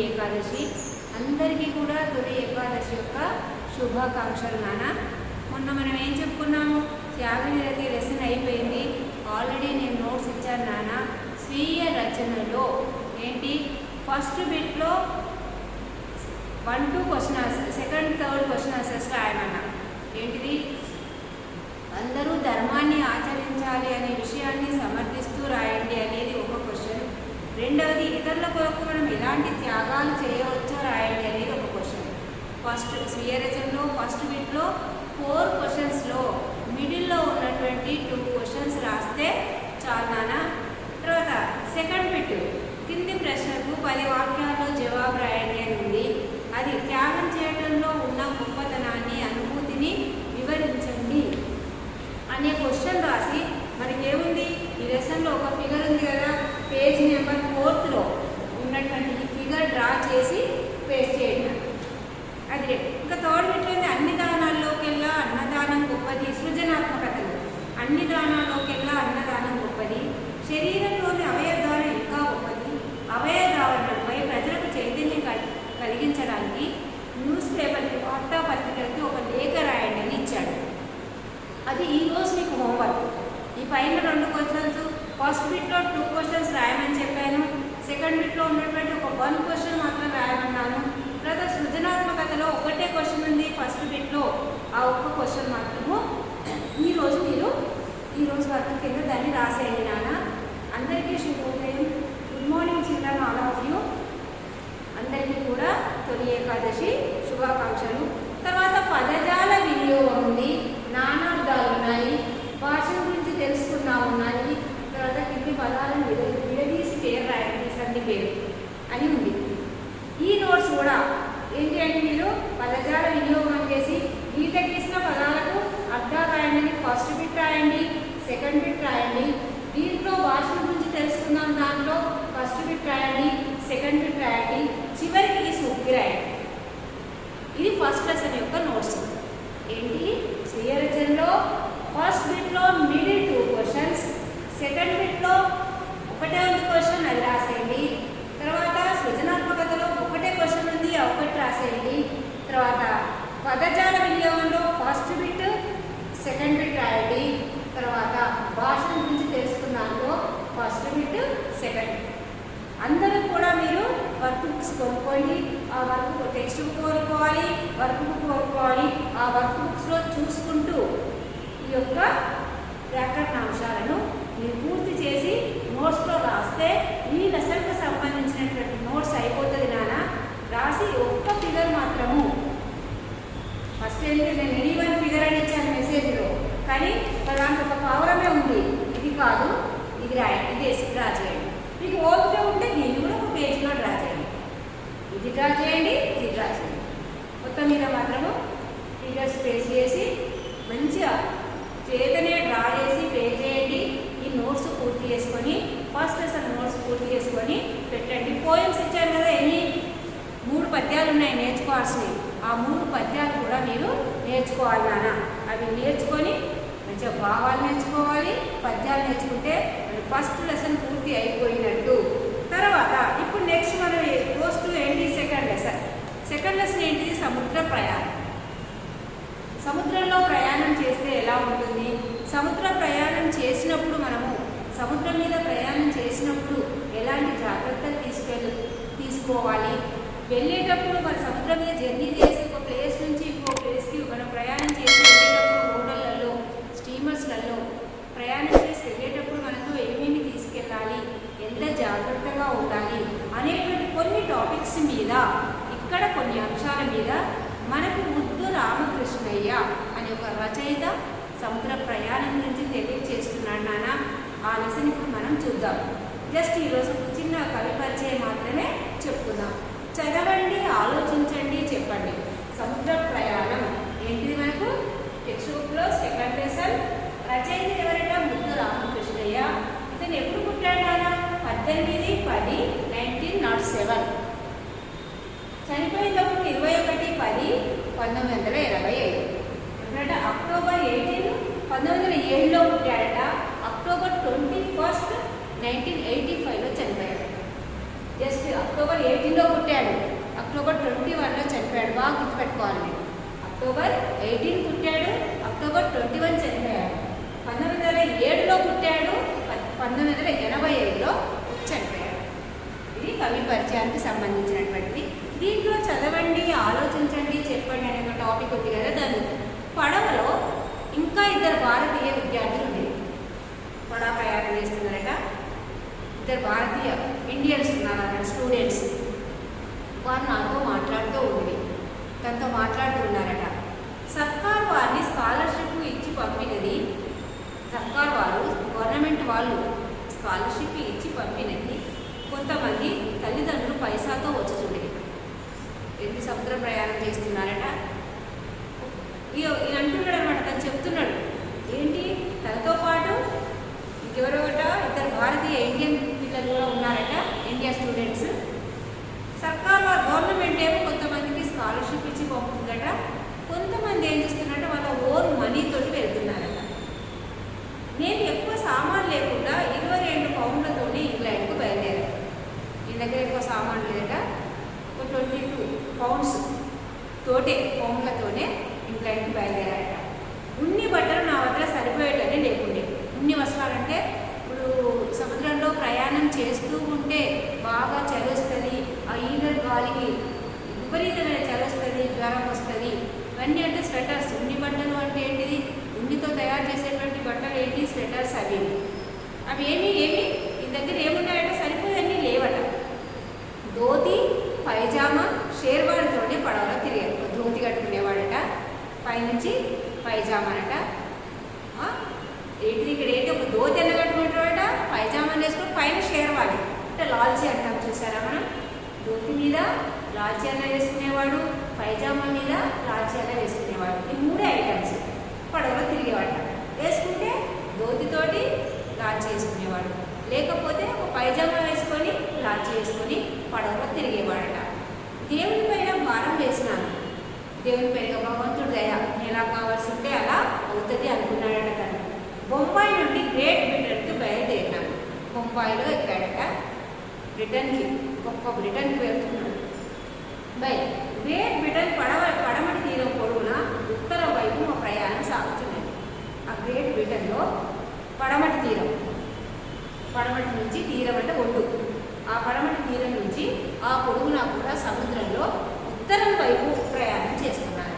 ఏకాదశి. అందరికీ కూడా తొలి ఏకాదశి యొక్క శుభాకాంక్షలు నాన్న. మొన్న మనం ఏం చెప్పుకున్నాము, త్యాగనిరతి లెసన్ అయిపోయింది. ఆల్రెడీ నేను నోట్స్ ఇచ్చాను నాన్న. స్వీయ రచనలో ఏంటి, ఫస్ట్ బిట్లో 1, 2 question answer, second, third question answers రాయమన్నా. ఏంటిది, అందరూ ధర్మాన్ని ఆచరించాలి అనే విషయాన్ని సమర్థిస్తూ రాయండి అనేది ఒక క్వశ్చన్. రెండవది, ఇతరుల కొరకు మనం ఎలాంటి త్యాగాలు చేయవచ్చో రాయండి అనేది ఒక క్వశ్చన్. ఫస్ట్ స్వీయ రచనలో ఫస్ట్ బిట్లో 4 క్వశ్చన్స్లో మిడిల్లో ఉన్నటువంటి 2 క్వశ్చన్స్ రాస్తే చాలు నాన్న. తర్వాత సెకండ్ బిట్ కింది ప్రశ్నకు 10 వాక్యాల్లో జవాబు రాయండి అని ఉంది. అది త్యాగం చేయడంలో ఉన్న గొప్పతనాన్ని, అనుభూతిని వివరించండి అనే క్వశ్చన్ రాసి, మనకేముంది ఈ లెసన్లో ఒక ఫిగర్ ఉంది కదా, పేజ్ నెంబర్ 4లో ఉన్నటువంటి ఈ ఫిగర్ డ్రా చేసి పేస్ట్ చేయండి. అది ఇంకా థర్డ్ బిట్లో అన్ని దానాల్లోకెల్లా అన్నదానం గొప్పది, సృజనాత్మకతలు. అన్ని దానాల్లోకెల్లా అన్నదానం గొప్పది, శరీరంలోని అవయవధారణ ఇంకా గొప్పది, అవయవధారణపై ప్రజలకు చైతన్యం కలిగించడానికి న్యూస్ పేపర్కి, వార్తాపత్రికలకి ఒక లేఖ రాయండి అని ఇచ్చాడు. అది ఈరోజు మీకు హోంవర్క్. ఈ పైన 2 క్వశ్చన్స్, ఫస్ట్ బిట్లో 2 క్వశ్చన్స్ రాయమని చెప్పాను. సెకండ్ బిట్లో ఉన్నటువంటి ఒక 1 క్వశ్చన్ మాత్రం రాయమన్నాను. తర్వాత సృజనాత్మకతలో ఒకటే క్వశ్చన్ ఉంది ఫస్ట్ బిట్లో, ఆ ఒక్క క్వశ్చన్ మాత్రము ఈరోజు మీరు ఈరోజు వర్క్ కింద దాన్ని రాసేయండి నాన్న. అందరికీ శుభోదయం. Good morning children, all of you. అందరికీ కూడా తొలి ఏకాదశి శుభాకాంక్షలు. తర్వాత పదజాల వినియోగం ఉంది, నానార్థాలు ఉన్నాయి, భాష గురించి తెలుసుకున్నా ఉన్నాయి. తర్వాత కింది పదాలను విడదీసి పేరు రాయండి, సంధి పేరు అని ఉంది. ఈ నోట్స్ కూడా ఏంటి అంటే, మీరు పదజాల వినియోగం చేసి గీత గీసిన పదాలకు అర్థాలు రాయండి. ఫస్ట్ బిట్ రాయండి, సెకండ్ బిట్ రాయండి. దీంట్లో భాష గురించి తెలుసుకుందాం, దాంట్లో ఫస్ట్ బిట్ రాయండి, సెకండ్ బిట్ రాయండి, చివరికి ఈ సూక్తి రాయండి. ఇది ఫస్ట్ లెసన్ యొక్క నోట్స్. ఏంటి, స్వీయ రచనలో ఫస్ట్ బిట్లో మిడిల్ 2 క్వశ్చన్స్, సెకండ్ బిట్లో ఒకటే ఉంది క్వశ్చన్, అది రాసేయండి. తర్వాత సృజనాత్మకతలో ఒకటే క్వశ్చన్ ఉంది, ఆ ఒకటి రాసేయండి. తర్వాత పదజాల వినియోగంలో ఫస్ట్ బిట్, సెకండ్ బిట్ రాయండి. తర్వాత భాష గురించి తెలుసుకున్నాలో ఫస్ట్ బిట్, సెకండ్ బిట్. అందరూ కూడా మీరు వర్క్ బుక్స్ కొనుక్కోండి. ఆ వర్క్ టెక్స్ట్ బుక్ కొనుక్కోవాలి, వర్క్ బుక్ కొనుక్కోవాలి. ఆ వర్క్ బుక్స్లో చూసుకుంటూ ఈ యొక్క వ్యాకరణాంశాలను మీరు పూర్తి చేసి నోట్స్లో రాస్తే ఈ లెసన్కి సంబంధించినటువంటి నోట్స్ అయిపోతుంది నాన్న. రాసి ఒక్క ఫిగర్ మాత్రము, ఫస్ట్ ఏంటంటే నేను ఎనీ1 ఫిగర్ అని ఇచ్చాను మెసేజ్లో, కానీ దాంట్లో ఒక పావురమే ఉంది. ఇది కాదు, ఇది రాయండి, ఇది వేసి డ్రా చేయండి. మీకు ఓపిక ఉంటే దీన్ని కూడా ఒక పేజీలో డ్రా చేయండి. ఇది డ్రా చేయండి, ఇది డ్రా చేయండి. మొత్తం మీద మాత్రము ఫిగర్స్ పేస్ట్ చేసి మంచిగా చేతనే డ్రా చేసి పే చేయండి. ఈ నోట్స్ పూర్తి చేసుకొని, ఫస్ట్ లెసన్ నోట్స్ పూర్తి చేసుకొని పెట్టండి. పోయమ్స్ ఇచ్చాను కదా, ఎన్ని 3 పద్యాలు ఉన్నాయి నేర్చుకోవాల్సినవి. ఆ 3 పద్యాలు కూడా మీరు నేర్చుకోవాలి నాన్న. అవి నేర్చుకొని మంచిగా భావాలు నేర్చుకోవాలి. పద్యాలు నేర్చుకుంటే ఫస్ట్ లెసన్ పూర్తి అయిపోయినట్టు. తర్వాత ఇప్పుడు నెక్స్ట్ మనం గోస్ టు ఏంటి, సెకండ్ లెసన్. సెకండ్ లెసన్ ఏంటిది, సముద్ర ప్రయాణం. సముద్రంలో ప్రయాణం చేస్తే ఎలా ఉంటుంది, సముద్ర ప్రయాణం చేసినప్పుడు మనము సముద్రం మీద ప్రయాణం చేసినప్పుడు ఎలాంటి జాగ్రత్తలు తీసుకోవాలి, వెళ్ళేటప్పుడు మన సముద్రం మీద జర్నీ చేసి ఒక ప్లేస్ నుంచి ఇంకో ప్లేస్కి మనం ప్రయాణం చేసి వెళ్ళేటప్పుడు ఓడలలో, స్టీమర్స్లలో ప్రయాణం చేసి వెళ్ళేటప్పుడు మనతో ఏమేమి తీసుకెళ్ళాలి, ఎంత జాగ్రత్తగా ఉండాలి అనేటువంటి కొన్ని టాపిక్స్ మీద, ఇక్కడ కొన్ని అంశాల మీద మనకు ముద్దు రామకృష్ణయ్య అనే ఒక రచయిత సముద్ర ప్రయాణం గురించి తెలియజేస్తున్నాడు నాన్న. ఆ లెసన్ ఇప్పుడు మనం చూద్దాం. జస్ట్ ఈరోజు చిన్న కవి పరిచయం మాత్రమే చెప్పుకుందాం. చదవండి, ఆలోచించండి, చెప్పండి. సముద్ర ప్రయాణం ఏంటిది, మనకు టెక్స్ట్ బుక్లో సెకండ్ లెసన్. రచయిత ఎవరైనా ముద్దు రామకృష్ణయ్య. ఇతను ఎప్పుడు పుట్టాడు నాన్న, 18/10/1907. చనిపోయినప్పుడు 21/10/1925. అంటే అక్టోబర్ 18, 1907లో పుట్టాడట. అక్టోబర్ 21, 1985లో చనిపోయాడు. జస్ట్ అక్టోబర్ 18లో పుట్టాడు, అక్టోబర్ 21లో చనిపోయాడు. బాగా గుర్తుపెట్టుకోవాలి మీరు. అక్టోబర్ 18 పుట్టాడు, అక్టోబర్ 21 చనిపోయాడు. 1907లో పుట్టాడు, 1985లో చనిపోయాడు. ఇది కవి పరిచయానికి సంబంధించినటువంటిది. దీంట్లో చదవండి, ఆలోచించండి, చెప్పండి అనే ఒక టాపిక్ ఉంది కదా. దాన్ని పడవలో ఇంకా ఇద్దరు భారతీయ విద్యార్థులు ఉండేవి. పడవ ప్రయాణం చేస్తున్నారట. ఇద్దరు భారతీయ ఇండియన్స్ ఉన్నారు అక్కడ, స్టూడెంట్స్. వారు నాతో మాట్లాడుతూ ఉండేవి, తనతో మాట్లాడుతూ ఉన్నారట. సర్కార్ వారిని స్కాలర్షిప్ ఇచ్చి పంపినది, సర్కార్ వారు గవర్నమెంట్ వాళ్ళు స్కాలర్షిప్ ఇచ్చి పంపినది. కొంతమంది తల్లిదండ్రులు పైసాతో వచ్చుతుండేవి. ఎన్ని సముద్ర ప్రయాణం చేస్తున్నారట. అంటున్నాడు అనమాట, తను చెప్తున్నాడు. ఏంటి తనతో పాటు ఇంకెవరొకట ఇద్దరు భారతీయ ఇండియన్ పిల్లలు కూడా ఉన్నారట, ఇండియా స్టూడెంట్స్. సర్కార్ గవర్నమెంట్ ఏమో కొంతమందికి స్కాలర్షిప్ ఇచ్చి పంపుతుందట. కొంతమంది ఏం చేస్తున్నారంటే వాళ్ళ ఓన్ మనీతోటి వెళ్తున్నారట. నేను ఎక్కువ సామాన్ లేకుండా 22 పౌండ్లతోనే ఇంగ్లాండ్కు బయలుదేరాను. నీ దగ్గర ఎక్కువ సామాన్ లేదట, 22 పౌండ్స్ తోటే పౌండ్లతోనే ఇంగ్లాండ్కి బయలుదేరారట. ఉన్ని బట్టలు నా వద్ద సరిపోయేటనే లేకుండే. ఉన్ని వస్త్రాలంటే ఇప్పుడు సముద్రంలో ప్రయాణం చేస్తూ ఉంటే బాగా చలిస్తుంది, ఆ ఈగర్ గాలికి విపరీతమైన చలిస్తుంది, జ్వరం వస్తుంది. ఇవన్నీ అంటే స్వెటర్స్. ఉన్ని బట్టలు అంటే ఏంటిది? ఉన్నితో తయారు చేసేటువంటి బట్టలు ఏంటి? స్వెటర్స్. అవి ఏమి ఈ దగ్గర ఏమున్నాయంటే సరిపోయన్నీ లేవట. ధోతి, పైజామా, షేర్వాడితోనే పడవలో తిరిగారు. ధోతి కట్టుకునేవాడట, పైనుంచి పైజామానట. ఏంటిది ఇక్కడ ఏంటి? ఒక ధోతి అన్న కట్టుకుంటాడట, పైజామా వేసుకుని పైన షేర్వాడి అంటే లాల్చీ అంటాం, చూసారా మనం? ధోతి మీద లాల్చీ అన్న వేసుకునేవాడు, పైజామా మీద లాల్చీ అన్న వేసుకునేవాడు. ఈ 3 ఐటమ్స్ పడవలో తిరిగేవాడు. వేసుకుంటే ధోతితోటి లాల్చీ వేసుకునేవాడు, లేకపోతే ఒక పైజామా వేసుకొని లాల్చీ వేసుకొని పడవలో తిరిగేవాడట. దేవుని పైన భారం వేసినాను, దేవుని పైన భగవంతుడు దయ, ఎలా కావాల్సి ఉంటే అలా అవుతుంది అనుకున్నాడట. తను బొంబాయి నుండి గ్రేట్ బ్రిటన్కి బయలుదేరినాడు. బొంబాయిలో ఎక్కాడట. బ్రిటన్కి, గొప్ప బ్రిటన్కి వెళ్తున్నాడు. గ్రేట్ బ్రిటన్ పడమటి తీరం పొడవున ఉత్తర వైపు మా ప్రయాణం సాగుతున్నది. ఆ గ్రేట్ బ్రిటన్లో పడమటి తీరం, పడమటి నుంచి తీరం అంటే ఒడ్డు, ఆ పడమటి తీరం నుంచి ఆ పొడవునా కూడా సముద్రంలో ఉత్తరం వైపు ప్రయాణం చేస్తున్నారు.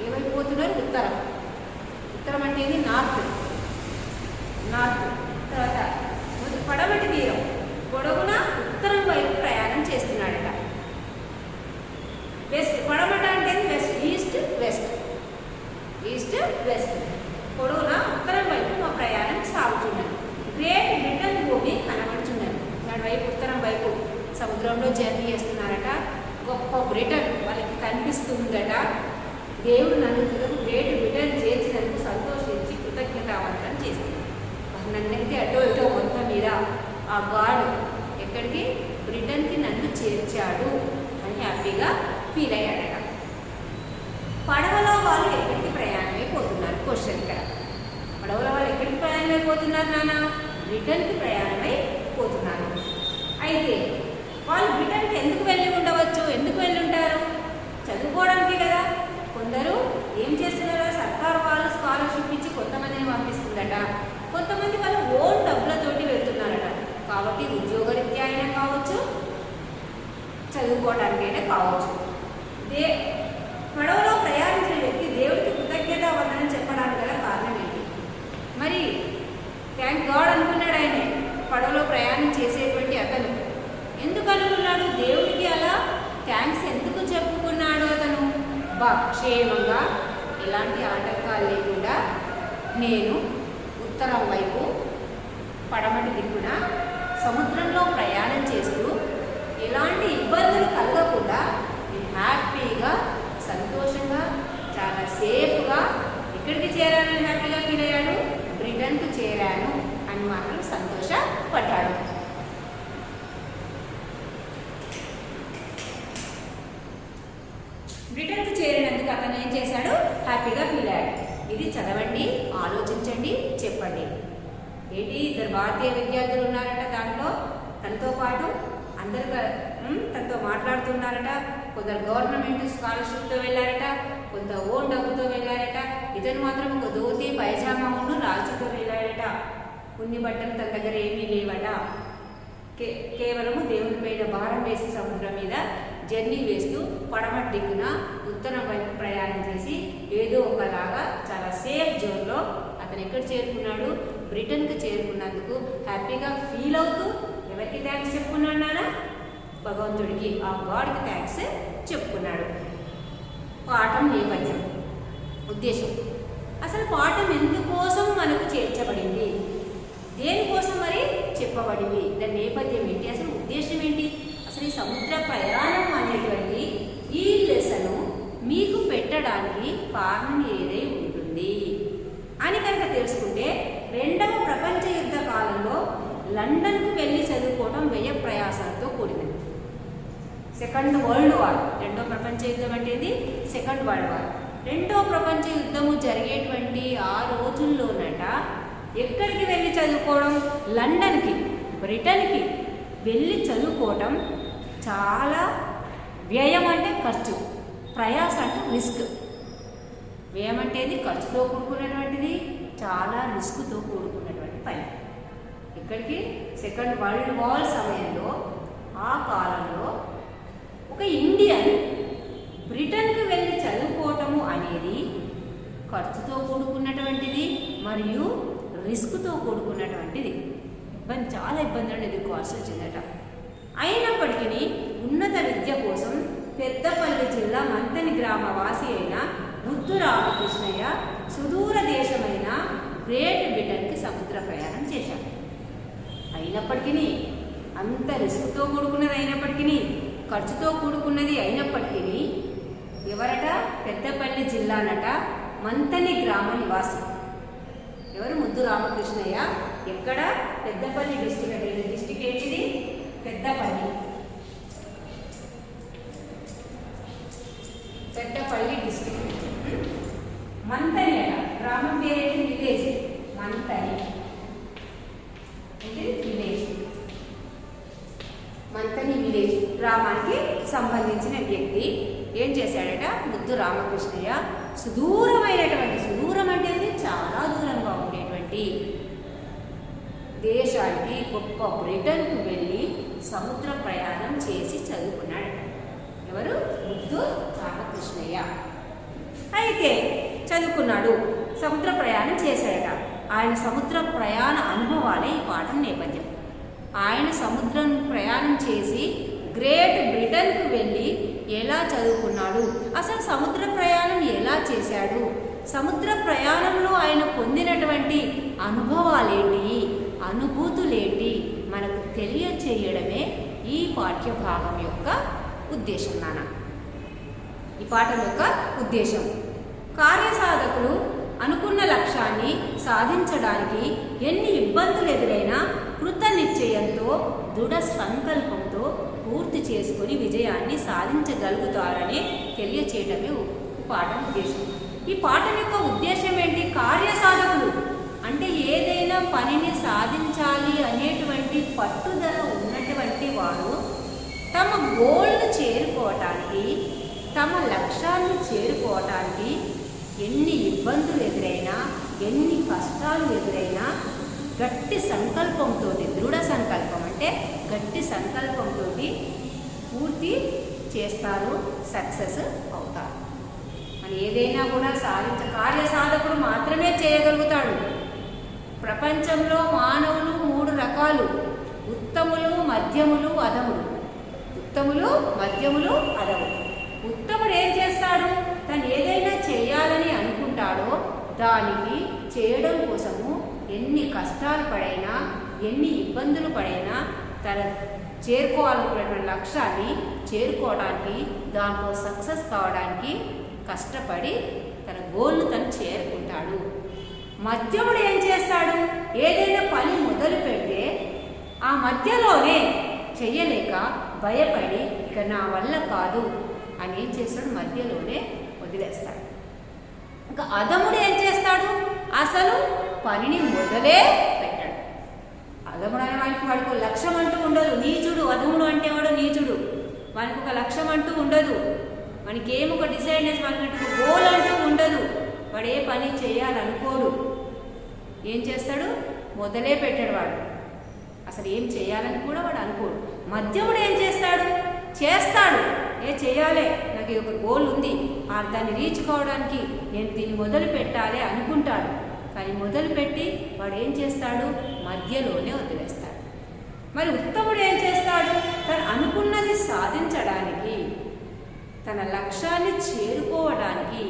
ఏ వైపు పోతున్నారు? ఉత్తరం. ఉత్తరం అంటే ఇది నార్త్. తర్వాత పడమటి తీరం పొడవున ఉత్తరం వైపు ప్రయాణం చేస్తున్నాడట. వెస్ట్, పడమట అంటే వెస్ట్, ఈస్ట్ వెస్ట్ పొడవున ఉత్తరం వైపు మా ప్రయాణం సాగుతున్నది. గ్రేట్ బ్రిటన్ భూమి కనబడుతున్నది. నడువైపు ఉత్తరం వైపు సముద్రంలో జర్నీ చేస్తున్నారట. గొప్ప బ్రిటన్ వాళ్ళకి కనిపిస్తుందట. దేవుడు నన్ను గ్రేట్ బ్రిటన్ చేర్చినందుకు సంతోషించి కృతజ్ఞతావందనం చేసింది. నన్నైతే అటో ఇటో మొత్తం మీద ఆ గాడ్ ఎక్కడికి? బ్రిటన్కి నన్ను చేర్చాడు అని హ్యాపీగా ఫీల్ అయ్యాడట. పడవలో వాళ్ళు ఎక్కడికి ప్రయాణమైపోతున్నారు? క్వశ్చన్ ఇక్కడ. పడవలో వాళ్ళు ఎక్కడికి ప్రయాణమైపోతున్నారు నాన్న? బ్రిటన్కి ప్రయాణమైపోతున్నారు. అయితే వాళ్ళు బ్రిటన్కి ఎందుకు వెళ్ళి ఉండవచ్చు? ఎందుకు వెళ్ళి ఉంటారు? చదువుకోవడానికి కదా. కొందరు ఏం చేస్తున్నారో సర్కారు వాళ్ళు స్కాలర్షిప్ ఇచ్చి కొంతమందిని పంపిస్తుందట, కొంతమంది వాళ్ళ ఓన్ డబ్బులతోటి వెళ్తున్నారట. కాబట్టి ఉద్యోగరీత్యా అయినా కావచ్చు, చదువుకోవడానికైనా కావచ్చు. పడవలో ప్రయాణించిన వ్యక్తి దేవుడికి కృతజ్ఞత వందనం చెప్పడానికి గల కారణం ఏంటి? మరి థ్యాంక్ గాడ్ అనుకున్నాడు ఆయన. పడవలో ప్రయాణం చేసేటువంటి అతను ఎందుకు అనుకున్నాడు? దేవుడికి అలా థ్యాంక్స్ ఎందుకు చెప్పుకున్నాడు అతను? క్షేమంగా ఎలాంటి ఆటంకాలు లేకుండా నేను ఉత్తరం వైపు పడమటి దిక్కున సముద్రంలో ప్రయాణం చేస్తూ ఎలాంటి ఇబ్బందులు కలగకుండా నేను హ్యాపీగా, సంతోషంగా, చాలా సేఫ్గా ఎక్కడికి చేరానని హ్యాపీగా ఫీల్ అయ్యాడు? బ్రిటన్కు చేరాను అని మాత్రం సంతోషపడ్డాడు. బ్రిటన్కు చేరినందుకు అతను ఏం చేశాడు? హ్యాపీగా ఫీల్ అయ్యాడు. ఇది చదవండి, ఆలోచించండి, చెప్పండి. ఏంటి? 2 భారతీయ విద్యార్థులు ఉన్నారట దాంట్లో. తనతో పాటు అందరు తనతో మాట్లాడుతున్నారట. కొందరు గవర్నమెంట్ స్కాలర్షిప్తో వెళ్ళారట, కొంత ఓన్ డబ్బుతో వెళ్ళారట. ఇతను మాత్రం ఒక ధోతి పైజామా రాల్చితో వెళ్ళారట. ఉన్ని బట్టలు తన దగ్గర ఏమీ లేవట. కేవలము దేవుని పైన భారం వేసి సముద్రం మీద జర్నీ వేస్తూ పడమటి దిక్కున ఉత్తరం వైపు ప్రయాణం చేసి ఏదో ఒకలాగా చాలా సేఫ్ జోన్లో అతను ఎక్కడ చేరుకున్నాడు? బ్రిటన్కి చేరుకున్నందుకు హ్యాపీగా ఫీల్ అవుతూ ఎవరికి థ్యాంక్స్ చెప్పుకున్నాడు నాన్న? భగవంతుడికి, ఆ గాడ్కి థ్యాంక్స్ చెప్పుకున్నాడు. పాఠం నేపథ్యం, ఉద్దేశం. అసలు పాఠం ఎందుకోసం మనకు చేర్చబడింది? దేనికోసం మరి చెప్పబడింది? దాని నేపథ్యం ఏంటి? అసలు ఉద్దేశం ఏంటి? అసలు ఈ సముద్ర ప్రయాణం అనేటువంటి ఈ లెసన్ మీకు పెట్టడానికి కారణం ఏదై ఉంటుంది అని కనుక తెలుసుకుంటే, రెండవ ప్రపంచ యుద్ధ కాలంలో లండన్కు వెళ్ళి చదువుకోవడం వ్యయ ప్రయాసాలతో కూడినది. సెకండ్ వరల్డ్ వార్, రెండవ ప్రపంచ యుద్ధం అంటే సెకండ్ వరల్డ్ వార్. రెండవ ప్రపంచ యుద్ధము జరిగేటువంటి ఆ రోజుల్లోనట ఎక్కడికి వెళ్ళి చదువుకోవడం? లండన్కి, బ్రిటన్కి వెళ్ళి చదువుకోవటం చాలా వ్యయం అంటే ఖర్చు, ప్రయాస అంటే రిస్క్. వ్యయం అంటే ఖర్చుతో కూడుకున్నటువంటిది, చాలా రిస్క్తో కూడుకున్నటువంటి పని. ఇక్కడికి సెకండ్ వరల్డ్ వార్ సమయంలో, ఆ కాలంలో ఒక ఇండియన్ బ్రిటన్కి వెళ్ళి చదువుకోవటము అనేది ఖర్చుతో కూడుకున్నటువంటిది మరియు రిస్క్తో కూడుకున్నటువంటిది. చాలా ఇబ్బందులను ఎదుర్కోవాల్సి వచ్చిందట. అయినప్పటికీ ఉన్నత విద్య కోసం పెద్దపల్లి జిల్లా మంతని గ్రామ వాసి అయిన ముద్దు రామకృష్ణయ్య సుదూర దేశమైన గ్రేట్ బ్రిటన్కి సముద్ర ప్రయాణం చేశారు. అయినప్పటికీ, అంత రిస్క్తో కూడుకున్నది అయినప్పటికీ, ఖర్చుతో కూడుకున్నది అయినప్పటికీ, ఎవరట? పెద్దపల్లి జిల్లానట మంతని గ్రామ నివాసి. ఎవరు? ముద్దు రామకృష్ణయ్య. ఎక్కడ? పెద్దపల్లి డిస్టిక్. అంటే డిస్టిక్ ఏంటిది? పెద్దపల్లి. పెద్దపల్లి డిస్టిక్. మంతని అట. గ్రామం పేరేంటి? విలేజ్. మంతని ఇది విలేజ్. మంతని విలేజ్ గ్రామానికి సంబంధించిన వ్యక్తి ఏం చేశాడట? ముద్దు రామకృష్ణయ్య సుదూరమైనటువంటి, సుదూరం అంటే చాలా దూరంగా ఉండేటువంటి దేశానికి, గొప్ప బ్రిటన్కు వెళ్ళి సముద్ర ప్రయాణం చేసి చదువుకున్నాడు. ఎవరు? ముద్దు రామకృష్ణయ్య. అయితే చదువుకున్నాడు, సముద్ర ప్రయాణం చేశాడట. ఆయన సముద్ర ప్రయాణ అనుభవాలే ఈ పాఠం నేపథ్యం. ఆయన సముద్రం ప్రయాణం చేసి గ్రేట్ బ్రిటన్కు వెళ్ళి ఎలా చదువుకున్నాడు? అసలు సముద్ర ప్రయాణం ఎలా చేశాడు? సముద్ర ప్రయాణంలో ఆయన పొందినటువంటి అనుభవాలేంటి, అనుభూతులేంటి మనకు తెలియచేయడమే ఈ పాఠ్యభాగం యొక్క ఉద్దేశం నాన్న. ఈ పాఠం యొక్క ఉద్దేశం, కార్యసాధకులు అనుకున్న లక్ష్యాన్ని సాధించడానికి ఎన్ని ఇబ్బందులు ఎదురైనా కృత నిశ్చయంతో, దృఢ సంకల్పంతో పూర్తి చేసుకొని విజయాన్ని సాధించగలుగుతారని తెలియచేయటమే పాఠం ఉద్దేశం. ఈ పాఠం యొక్క ఉద్దేశం ఏంటి? కార్యసాధకులు అంటే ఏదైనా పనిని సాధించాలి అనేటువంటి పట్టుదల ఉన్నటువంటి వారు తమ గోల్ను చేరుకోవటానికి, తమ లక్ష్యాన్ని చేరుకోవటానికి ఎన్ని ఇబ్బందులు ఎదురైనా, ఎన్ని కష్టాలు ఎదురైనా గట్టి సంకల్పంతో, దృఢ సంకల్పం అంటే గట్టి సంకల్పంతో పూర్తి చేస్తారు, సక్సెస్ అవుతారు. అని ఏదైనా కూడా కార్యసాధకుడు మాత్రమే చేయగలుగుతాడు. ప్రపంచంలో మానవులు 3 రకాలు: ఉత్తములు, మధ్యములు, అధములు. ఉత్తములు, మధ్యములు, అధములు. ఉత్తముడు ఏం చేస్తాడు? తను ఏదైనా చేయాలని అనుకుంటాడో దానికి చేయడం కోసము ఎన్ని కష్టాలు పడైనా, ఎన్ని ఇబ్బందులు పడైనా తన చేరుకోవాలనుకున్నటువంటి లక్ష్యాన్ని చేరుకోవడానికి, దాంట్లో సక్సెస్ కావడానికి కష్టపడి తన గోల్ను తను చేరుకుంటాడు. మధ్యముడు ఏం చేస్తాడు? ఏదైనా పని మొదలు పెడితే ఆ మధ్యలోనే చెయ్యలేక భయపడి ఇక నా వల్ల కాదు అని ఏం చేస్తాడు? మధ్యలోనే వదిలేస్తాడు. ఇంకా అధముడు ఏం చేస్తాడు? అసలు పనిని మొదలే పెట్టాడు. అధముడు అనే వాడికి ఒక లక్ష్యం అంటూ ఉండదు. నీచుడు, అధముడు అంటే వాడు నీచుడు. వానికి ఒక లక్ష్యం అంటూ ఉండదు. మనకి ఏమొక డిసైడ్నెస్, మనకంటే ఒక గోల్ అంటూ ఉండదు. వాడు ఏ పని చేయాలనుకోడు. ఏం చేస్తాడు? మొదలే పెట్టాడు వాడు. అసలు ఏం చేయాలని కూడా వాడు అనుకోడు. మధ్యముడు ఏం చేస్తాడు? చేస్తాడు. చేయాలి, నాకు ఒక గోల్ ఉంది, దాన్ని రీచ్ కావడానికి నేను దీన్ని మొదలు పెట్టాలి అనుకుంటాడు. కానీ మొదలుపెట్టి వాడు ఏం చేస్తాడు? మధ్యలోనే వదిలేస్తాడు. మరి ఉత్తముడు ఏం చేస్తాడు? తను అనుకున్నది సాధించడానికి, తన లక్ష్యాన్ని చేరుకోవడానికి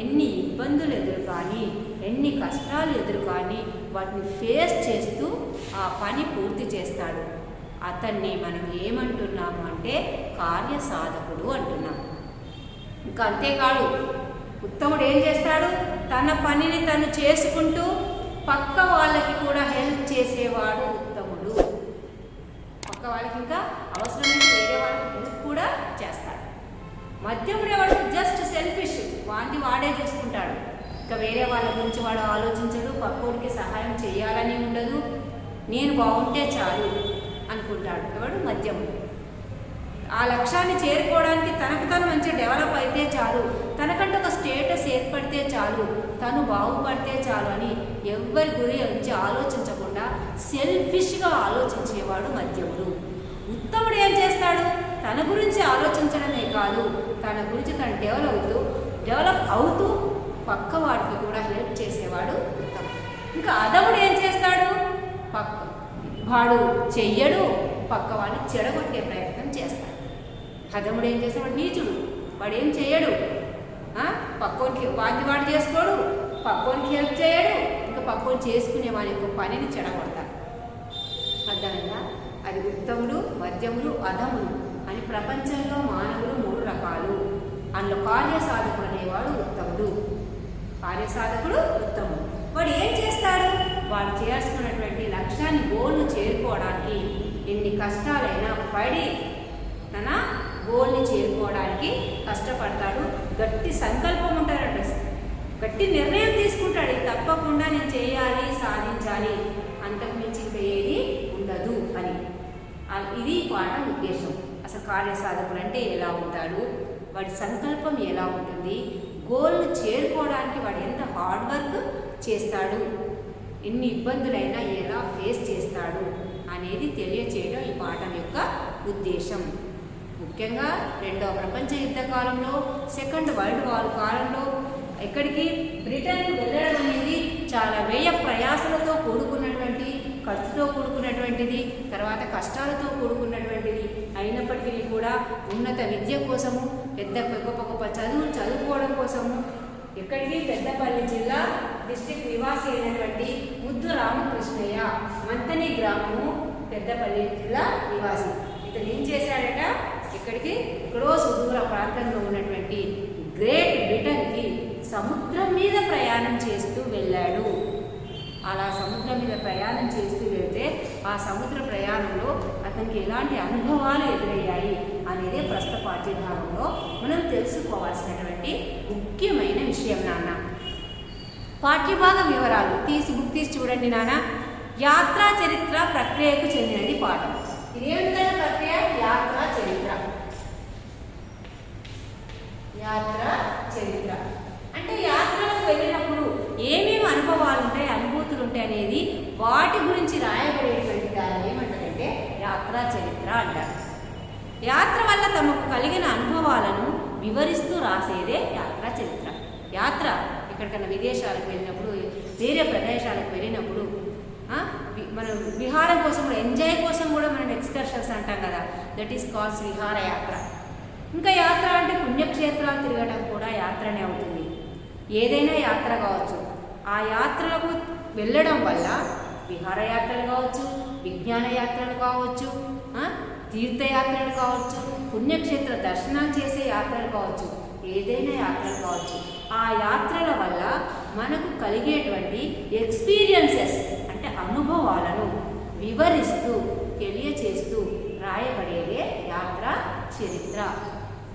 ఎన్ని ఇబ్బందులు ఎదురు కానీ, ఎన్ని కష్టాలు ఎదురు కానీ వాటిని ఫేస్ చేస్తూ ఆ పని పూర్తి చేస్తాడు. అతన్ని మనం ఏమంటున్నాము అంటే కార్యసాధకుడు అంటున్నాము. ఇంకా అంతేకాదు, ఉత్తముడు ఏం చేస్తాడు? తన పనిని తను చేసుకుంటూ పక్క వాళ్ళకి కూడా హెల్ప్ చేసేవాడు ఉత్తముడు. పక్క వాళ్ళకి ఇంకా అవసరమైన వేరే వాళ్ళకి హెల్ప్ కూడా చేస్తాడు. మధ్యముడే వాడు జస్ట్ సెల్ఫిష్, వాడే చూసుకుంటాడు. ఇంకా వేరే వాళ్ళ గురించి వాడు ఆలోచించడు. పక్కోడికి సహాయం చేయాలని ఉండదు. నేను బాగుంటే చాలు అనుకుంటాడు. వాడు మధ్యముడు. ఆ లక్ష్యాన్ని చేరుకోవడానికి తనకు తను మంచిగా డెవలప్ అయితే చాలు, తనకంటే ఒక స్టేటస్ ఏర్పడితే చాలు, తను బాగుపడితే చాలు అని ఎవరి గురించి ఆలోచించకుండా సెల్ఫిష్గా ఆలోచించేవాడు మధ్యముడు. ఉత్తముడు ఏం చేస్తాడు? తన గురించి ఆలోచించడమే కాదు, తన గురించి తను డెవలప్ అవుతూ పక్క వాడికి కూడా హెల్ప్ చేసేవాడు ఉత్తముడు. ఇంకా అధముడు ఏం చేస్తాడు? వాడు చెయ్యడు, పక్క వాడిని చెడగొట్టే ప్రయత్నం చేస్తాడు. అధముడు ఏం చేస్తాడు? నీచుడు. వాడు ఏం చేయడు, పక్కోనికి వాడు చేసుకోడు, పక్కోనికి హెల్ప్ చేయడు, ఇంకా పక్కోని చేసుకునే వాడి యొక్క పనిని చెడగొడతాడు. అర్థమైందా? అది ఉత్తముడు, మధ్యముడు, అధముడు అని ప్రపంచంలో మానవులు 3 రకాలు. అందులో కార్యసాధకుడు అనేవాడు ఉత్తముడు. కార్యసాధకుడు ఉత్తముడు. వాడు ఏం చేస్తాడు? వాడు చేయాల్సుకున్నటువంటి లక్ష్యాన్ని, గోల్ను చేరుకోవడానికి ఎన్ని కష్టాలైనా పడి తన గోల్ని చేరుకోవడానికి కష్టపడతాడు. గట్టి సంకల్పం ఉంటాడంట, గట్టి నిర్ణయం తీసుకుంటాడు. ఇది తప్పకుండా నేను చేయాలి, సాధించాలి, అంతకుమించి ఇంకా ఏది ఉండదు అని. ఇది పాఠం ఉద్దేశం. అసలు కార్యసాధకుడు అంటే ఎలా ఉంటాడు, వాడి సంకల్పం ఎలా ఉంటుంది, గోల్ను చేరుకోవడానికి వాడు ఎంత హార్డ్ వర్క్ చేస్తాడు, ఎన్ని ఇబ్బందులైనా ఎలా ఫేస్ చేస్తాడు అనేది తెలియచేయడం ఈ పాఠం యొక్క ఉద్దేశం. ముఖ్యంగా 2వ ప్రపంచ యుద్ధ కాలంలో, సెకండ్ వరల్డ్ వార్ కాలంలో ఎక్కడికి బ్రిటన్కు వెళ్ళడం అనేది చాలా వ్యయ ప్రయాసలతో కూడుకున్నటువంటి, ఖర్చుతో కూడుకున్నటువంటిది, తర్వాత కష్టాలతో కూడుకున్నటువంటిది. అయినప్పటికీ కూడా ఉన్నత విద్య కోసము, గొప్ప చదువులు చదువుకోవడం కోసము ఎక్కడికి పెద్దపల్లి జిల్లా డిస్ట్రిక్ట్ నివాసి అయినటువంటి ముద్దు రామకృష్ణయ్య, మంతని గ్రామము, పెద్దపల్లి జిల్లా నివాసి. ఇతను ఏం చేశాడట? ఎక్కడో సుదూర ప్రాంతంలో ఉన్నటువంటి గ్రేట్ బ్రిటన్కి సముద్రం మీద ప్రయాణం చేస్తూ వెళ్ళాడు. అలా సముద్రం మీద ప్రయాణం చేస్తూ వెళ్తే ఆ సముద్ర ప్రయాణంలో అతనికి ఎలాంటి అనుభవాలు ఎదురయ్యాయి అనేది ప్రస్తుత పాఠ్యభాగంలో మనం తెలుసుకోవాల్సినటువంటి ముఖ్యమైన విషయం నాన్న. పాఠ్యభాగం వివరాలు బుక్ తీసి చూడండి నాన్న. యాత్రా చరిత్ర ప్రక్రియకు చెందినది పాఠం. ఇదేమిటంటే ప్రక్రియ యాత్రా చరిత్ర. యాత్రా చరిత్ర అంటే యాత్రలకు వెళ్ళినప్పుడు ఏమేమి అనుభవాలు ఉంటాయి, అనుభూతులు ఉంటాయి అనేది వాటి గురించి రాయబడేటువంటి దాన్ని ఏమంటారంటే యాత్రా చరిత్ర అంటారు. యాత్ర వల్ల తమకు కలిగిన అనుభవాలను వివరిస్తూ రాసేదే యాత్రా చరిత్ర. యాత్ర ఎక్కడికైనా విదేశాలకు వెళ్ళినప్పుడు, వేరే ప్రదేశాలకు వెళ్ళినప్పుడు, మనం విహారం కోసం కూడా, ఎంజాయ్ కోసం కూడా మనం ఎక్స్కర్షన్స్ అంటాం కదా, దట్ ఈస్ కాల్స్ విహారయాత్ర. ఇంకా యాత్ర అంటే పుణ్యక్షేత్రాలు తిరగడం కూడా యాత్రనే అవుతుంది. ఏదైనా యాత్ర కావచ్చు. ఆ యాత్రలకు వెళ్ళడం వల్ల విహారయాత్రలు కావచ్చు, విజ్ఞాన యాత్రలు కావచ్చు, తీర్థయాత్రలు కావచ్చు, పుణ్యక్షేత్ర దర్శనాలు చేసే యాత్రలు కావచ్చు, ఏదైనా యాత్రలు కావచ్చు. ఆ యాత్రల వల్ల మనకు కలిగేటువంటి ఎక్స్పీరియన్సెస్ అంటే అనుభవాలను వివరిస్తూ తెలియచేస్తూ రాయబడేదే యాత్రా చరిత్ర.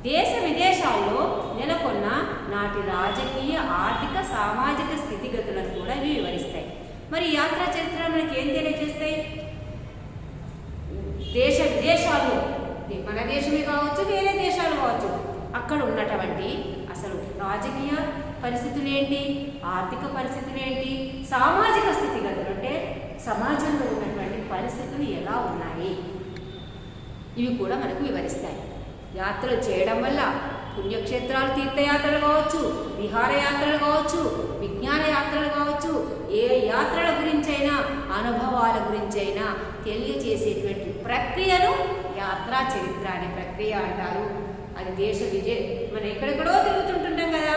దేశ విదేశాల్లో నెలకొన్న నాటి రాజకీయ, ఆర్థిక, సామాజిక స్థితిగతులను కూడా ఇవి వివరిస్తాయి. మరి యాత్రా చరిత్ర మనకి ఏం తెలియజేస్తాయి? దేశ విదేశాల్లో, మన దేశమే కావచ్చు వేరే దేశాలు కావచ్చు, అక్కడ ఉన్నటువంటి అసలు రాజకీయ పరిస్థితులు ఏంటి, ఆర్థిక పరిస్థితులు ఏంటి, సామాజిక స్థితిగతులు అంటే సమాజంలో ఉన్నటువంటి పరిస్థితులు ఎలా ఉన్నాయి, ఇవి కూడా మనకు వివరిస్తాయి. యాత్రలు చేయడం వల్ల పుణ్యక్షేత్రాలు, తీర్థయాత్రలు కావచ్చు, విహారయాత్రలు కావచ్చు, విజ్ఞాన యాత్రలు కావచ్చు, ఏ యాత్రల గురించైనా అనుభవాల గురించైనా తెలియచేసేటువంటి ప్రక్రియను యాత్రా చరిత్ర అనే ప్రక్రియ అంటారు. అది దేశ మనం ఎక్కడెక్కడో తిరుగుతుంటుంటాం కదా,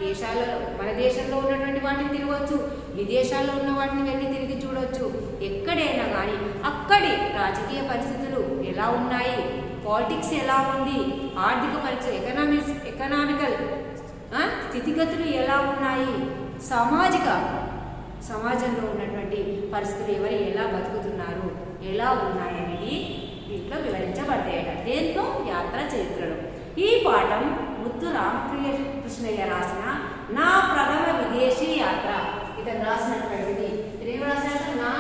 దేశాలలో మన దేశంలో ఉన్నటువంటి వాటిని తిరగవచ్చు, విదేశాల్లో ఉన్న వాటిని వెళ్ళి తిరిగి చూడవచ్చు. ఎక్కడైనా కానీ అక్కడి రాజకీయ పరిస్థితులు ఎలా ఉన్నాయి, పాలిటిక్స్ ఎలా ఉంది, ఆర్థిక పరిస్థితులు, ఎకనామికల్ స్థితిగతులు ఎలా ఉన్నాయి, సమాజంలో ఉన్నటువంటి పరిస్థితులు ఎవరు ఎలా బతుకుతున్నారు, ఎలా ఉన్నాయి అనేది దీంట్లో వివరించబడతాయట. దేంట్లో? యాత్రా చరిత్రలో. ఈ పాఠం ముద్దు రామకృష్ణయ్య రాసిన నా ప్రథమ విదేశీ యాత్ర. ఇతను రాసినటువంటిది ఏం రాసినట్టు? నా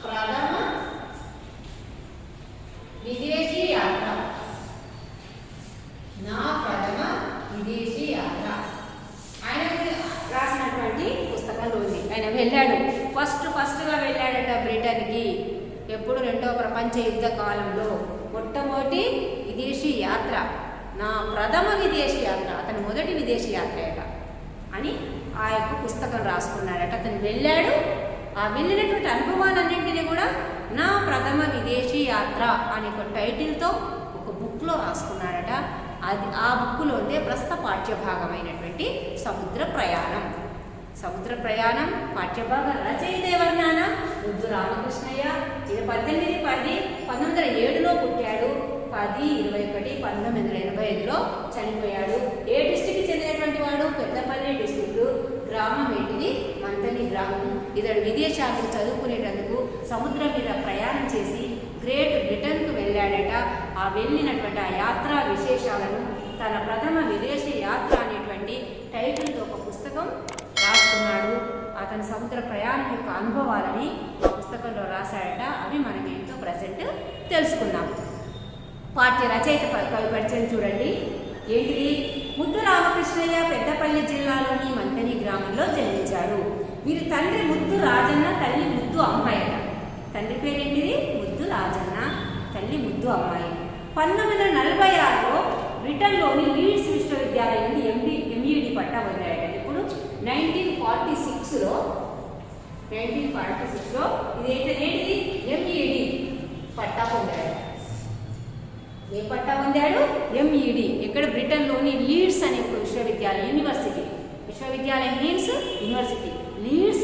ప్రథమ విదేశీ యాత్ర. నా ప్రథమ విదేశీ యాత్ర ఆయన రాసినటువంటి పుస్తకంలో ఉంది. ఆయన వెళ్ళాడు, ఫస్ట్గా వెళ్ళాడట బ్రిటన్కి. ఎప్పుడు? రెండవ ప్రపంచ యుద్ధ కాలంలో మొట్టమొదటి విదేశీ యాత్ర, నా ప్రథమ విదేశీ యాత్ర, అతని మొదటి విదేశీ యాత్ర అట అని ఆ యొక్క పుస్తకం రాసుకున్నాడట. అతను వెళ్ళాడు, ఆ వెళ్ళినటువంటి అనుభవాలన్నింటినీ కూడా నా ప్రథమ విదేశీ యాత్ర అనే ఒక టైటిల్తో ఒక బుక్లో రాసుకున్నాడట. ఆ బుక్లోనే ప్రస్తుత పాఠ్యభాగమైనటువంటి సముద్ర ప్రయాణం పాఠ్యభాగ రచయిత ఎవరు నాన్న? ముద్దు రామకృష్ణయ్య. ఇది 1907లో పుట్టాడు, 10/21/1985లో చనిపోయాడు. ఏ డిస్టిక్కి చెందినటువంటి వాడు? పెద్దపల్లి డిస్టిక్. గ్రామం ఏంటిది? మంతని గ్రామం. ఇతడు విదేశాలకు చదువుకునేటందుకు సముద్రం మీద ప్రయాణం చేసి గ్రేట్ బ్రిటన్కు వెళ్ళాడట. ఆ వెళ్ళినటువంటి ఆ యాత్రా విశేషాలను తన ప్రథమ విదేశీ యాత్ర అనేటువంటి టైటిల్తో ఒక పుస్తకం రాసుకున్నాడు. అతని సముద్ర ప్రయాణం యొక్క అనుభవాలని ఆ పుస్తకంలో రాశాడట. అవి మనం ఏంటో ప్రజెంట్ తెలుసుకుందాం. పాఠ్య రచయిత పరిచయం చూడండి. ఏంటిది? ముద్దు రామకృష్ణయ్య పెద్దపల్లి జిల్లాలోని మంతని గ్రామంలో జన్మించాడు. వీరి తండ్రి ముద్దు రాజన్న, తల్లి ముద్దు అమ్మాయట. తండ్రి పేరేంటిది? ముద్దు రాజన్న, తల్లి ముద్దు అమ్మాయి. 1946లో బ్రిటన్లోని లీడ్స్ విశ్వవిద్యాలయం నుండి ఎంఈడి పట్టా పొందాడట. ఇప్పుడు 1946లో ఇదేంటిది? ఎంఈడి పట్టా పొందాడు. ఏ పట్టా పొందాడు? ఎంఈడి. ఎక్కడ? బ్రిటన్లోని లీడ్స్ అనే ఒక విశ్వవిద్యాలయం, విశ్వవిద్యాలయం మీన్స్ యూనివర్సిటీ. లీడ్స్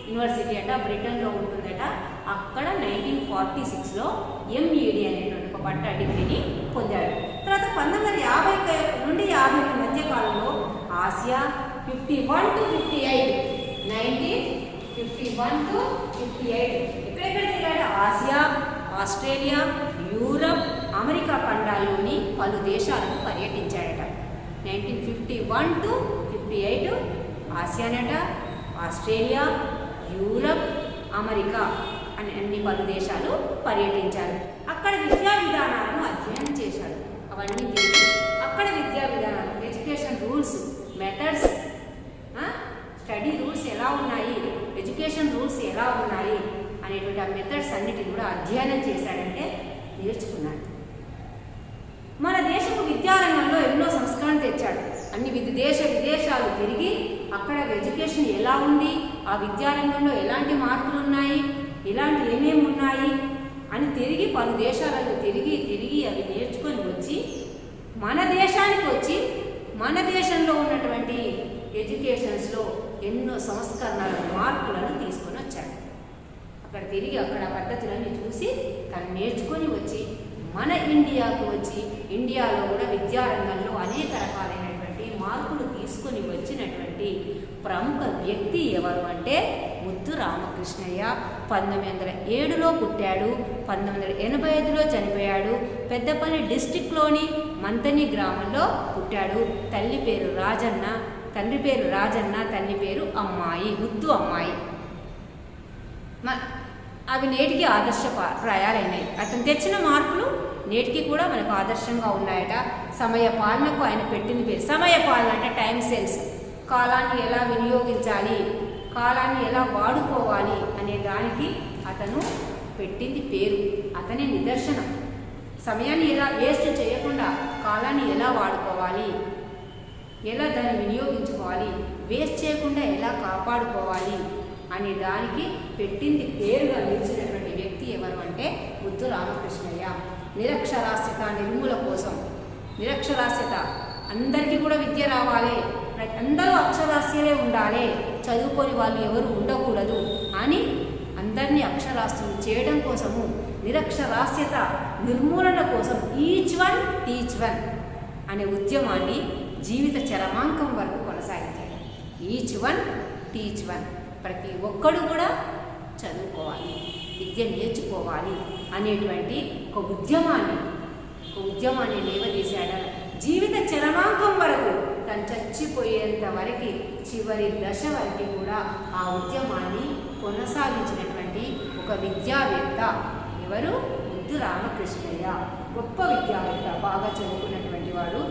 యూనివర్సిటీ అట బ్రిటన్లో ఉంటుందట. అక్కడ 1946లో ఎంఈడి అనేటువంటి ఒక పట్టా డిగ్రీని పొందాడు. తర్వాత 1950 నుండి 50 మధ్య కాలంలో ఆసియా 51 to 58 1951 to 58 ఎక్కడెక్కడ తిరిగాడు? ఆసియా, ఆస్ట్రేలియా, యూరప్, అమెరికా ఖండాల్లోని పలు దేశాలను పర్యటించాడట. 1951 to 58 ఆసియానట, ఆస్ట్రేలియా, యూరప్, అమెరికా అని అన్ని పలు దేశాలు పర్యటించాడు. అక్కడ విద్యా విధానాలను అధ్యయనం చేశాడు. అవన్నీ తెలిసి అక్కడ విద్యా విధానాలు, education rules, methods, study rules ఎలా ఉన్నాయి, ఎడ్యుకేషన్ రూల్స్ ఎలా ఉన్నాయి అనేటువంటి ఆ మెథడ్స్ అన్నిటిని కూడా అధ్యయనం చేశాడంటే నేర్చుకున్నాడు. మన దేశపు విద్యారంగంలో ఎన్నో సంస్కరణలు తెచ్చాడు. అన్ని విదేశాలు తిరిగి అక్కడ ఎడ్యుకేషన్ ఎలా ఉంది, ఆ విద్యారంగంలో ఎలాంటి మార్పులు ఉన్నాయి, ఇలాంటి ఏమేమి ఉన్నాయి అని తిరిగి పలు దేశాలలో తిరిగి అవి నేర్చుకొని వచ్చి మన దేశానికి వచ్చి మన దేశంలో ఉన్నటువంటి ఎడ్యుకేషన్స్లో ఎన్నో సంస్కరణలు, మార్పులను తీసుకొని వచ్చాడు. అక్కడ తిరిగి అక్కడ పద్ధతులన్నీ చూసి తను నేర్చుకొని వచ్చి మన ఇండియాకు వచ్చి ఇండియాలో కూడా విద్యారంగంలో అనేక రకాలైనటువంటి మార్పులు తీసుకొని వచ్చినటువంటి ప్రముఖ వ్యక్తి ఎవరు అంటే ముద్దు రామకృష్ణయ్య. 1907లో పుట్టాడు, 1985లో చనిపోయాడు. పెద్దపల్లి డిస్టిక్లోని మంతని గ్రామంలో పుట్టాడు. తండ్రి పేరు రాజన్న, తల్లి పేరు అమ్మాయి, ముద్దు అమ్మాయి. అవి నేటికి ఆదర్శప్రాయాలైనాయి. అతను తెచ్చిన మార్పులు నేటికి కూడా మనకు ఆదర్శంగా ఉన్నాయట. సమయ పాలనకు ఆయన పెట్టింది పేరు. సమయ పాలన అంటే టైం సెన్స్, కాలాన్ని ఎలా వినియోగించాలి, కాలాన్ని ఎలా వాడుకోవాలి అనే దానికి అతను పెట్టింది పేరు. అతని నిదర్శనం. సమయాన్ని ఎలా వేస్ట్ చేయకుండా కాలాన్ని ఎలా వాడుకోవాలి, ఎలా దాన్ని వినియోగించుకోవాలి, వేస్ట్ చేయకుండా ఎలా కాపాడుకోవాలి అనే దానికి పెట్టింది పేరుగా నిలిచినటువంటి వ్యక్తి ఎవరు అంటే ముద్దు రామకృష్ణయ్య. నిరక్షరాస్యత నిర్మూల కోసం, నిరక్షరాస్యత అందరికీ కూడా విద్య రావాలి, అందరూ అక్షరాస్యులే ఉండాలి, చదువుకొని వాళ్ళు ఎవరు ఉండకూడదు అని అందరినీ అక్షరాస్యులు చేయడం కోసము, నిరక్షరాస్యత నిర్మూలన కోసం ఈచ్ వన్ టీచ్ వన్ అనే ఉద్యమాన్ని జీవిత చరమాంకం వరకు కొనసాగించాడు. ఈచ్ వన్ టీచ్ వన్, ప్రతి ఒక్కడు కూడా చదువుకోవాలి, విద్య నేర్చుకోవాలి అనేటువంటి ఒక ఉద్యమాన్ని లేవదీశాడు. జీవిత చరమాంకం వరకు తను చచ్చిపోయేంత వరకు, చివరి దశ వరకు కూడా ఆ ఉద్యమాన్ని కొనసాగించినటువంటి ఒక విద్యావేత్త ఎవరు? ముద్దు రామకృష్ణయ్య. గొప్ప విద్యావేత్త, బాగా చదువుకున్నటువంటి వాడు.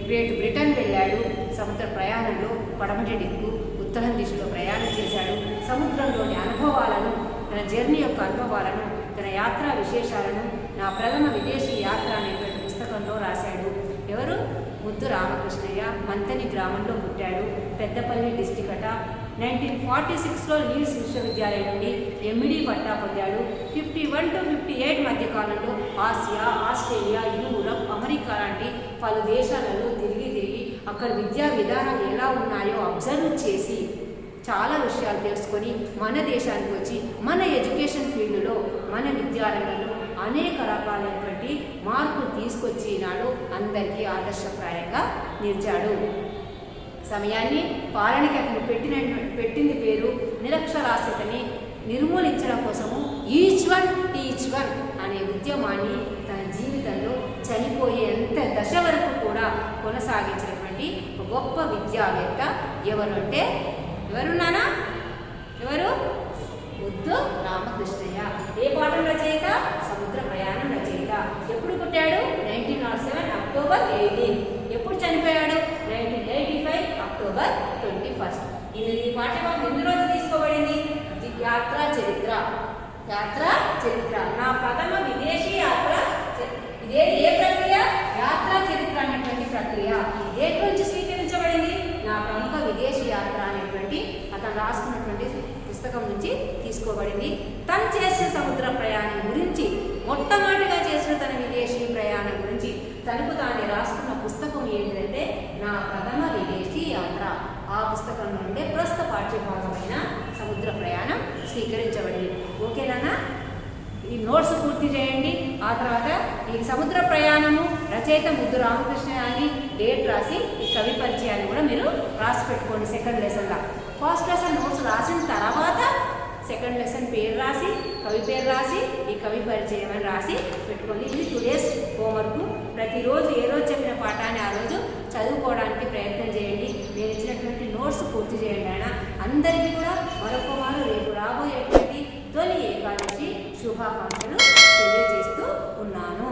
గ్రేట్ బ్రిటన్ వెళ్ళాడు. సముద్ర ప్రయాణంలో పడమటి దిక్కు ఉత్తరం దిశలో ప్రయాణం చేశాడు. సముద్రంలోని అనుభవాలను, తన జర్నీ యొక్క అనుభవాలను, తన యాత్రా విశేషాలను నా ప్రథమ విదేశీ యాత్ర అనేటువంటి పుస్తకంలో రాశాడు. ఎవరు? ముద్దు రామకృష్ణయ్య. మంతని గ్రామంలో పుట్టాడు. పెద్దపల్లి డిస్టిక్ అట. 1946లో లీడ్స్ విశ్వవిద్యాలయం నుండి ఎంఈడి పట్టా పొందాడు. 51 to 58 మధ్య కాలంలో ఆసియా, ఆస్ట్రేలియా, యూరప్, అమెరికా లాంటి పలు దేశాలలో తిరిగి అక్కడ విద్యా విధానాలు ఎలా ఉన్నాయో అబ్జర్వ్ చేసి చాలా విషయాలు తెలుసుకొని మన దేశానికి వచ్చి మన ఎడ్యుకేషన్ ఫీల్డ్లో, మన విద్యారంగంలో అనేక రకాలైనటువంటి మార్పులు తీసుకొచ్చి ఈనాడు అందరికీ ఆదర్శప్రాయంగా నిలిచాడు. సమయాన్ని పాలనకి అతను పెట్టింది పేరు. నిరక్షరాస్యతని నిర్మూలించడం కోసము ఈచ్ వన్ టీచ్ వన్ అనే ఉద్యమాన్ని తన జీవితంలో చనిపోయేంత దశ వరకు కూడా కొనసాగించినటువంటి ఒక గొప్ప విద్యావేత్త ఎవరు అంటే ఎవరున్నానా? ఎవరు? ముద్దు రామకృష్ణయ్య. ఏ పాఠం రచయిత? సముద్ర ప్రయాణం రచయిత. ఎప్పుడు పుట్టాడు? 1907 అక్టోబర్ 18. ఎప్పుడు చనిపోయాడు? 1985 అక్టోబర్ 21. ఇది పాఠ్యభాగం ఎన్ని రోజులు తీసుకోబడింది? యాత్రా చరిత్ర. నా ప్రథమ విదేశీ యాత్ర. ఇదే ఏ ప్రక్రియ? యాత్రా చరిత్ర అనేటువంటి ప్రక్రియ దేని నుంచి స్వీకరించబడింది? నా ప్రముఖ విదేశీ యాత్ర అనేటువంటి అతను రాసుకున్నటువంటి పుస్తకం నుంచి తీసుకోబడింది. తను చేసిన సముద్ర ప్రయాణం గురించి, మొట్టమొదటిగా చేసిన తన విదేశీ ప్రయాణం గురించి తనకు తాను రాసుకున్న పుస్తకం ఏంటంటే నా ప్రథమ విదేశీ యాత్ర. ఆ పుస్తకం నుండే ప్రస్తుత పాఠ్యభాగమైన సముద్ర ప్రయాణం స్వీకరించబడింది. ఓకేనా? ఈ నోట్స్ పూర్తి చేయండి. ఆ తర్వాత ఈ సముద్ర ప్రయాణము రచయిత ముద్దు రామకృష్ణయ్య అని డేట్ రాసి ఈ కవి పరిచయాన్ని కూడా మీరు రాసి పెట్టుకోండి. సెకండ్ లెసన్లో ఫస్ట్ లెసన్ నోట్స్ రాసిన తర్వాత సెకండ్ లెసన్ పేరు రాసి, కవి పేరు రాసి, ఈ కవి పరిచయం అని రాసి పెట్టుకోండి. ఇది టుడేస్ హోంవర్క్. ప్రతిరోజు ఏ రోజు చెప్పిన పాఠాన్ని ఆ రోజు చదువుకోవడానికి ప్రయత్నం చేయండి. నేను ఇచ్చినటువంటి నోట్స్ పూర్తి చేయండి. ఆయన అందరికీ కూడా మరొక వారు రేపు రాబోయేటువంటి తొలి ఏకాదశి శుభాకాంక్షలు తెలియజేస్తూ ఉన్నాను.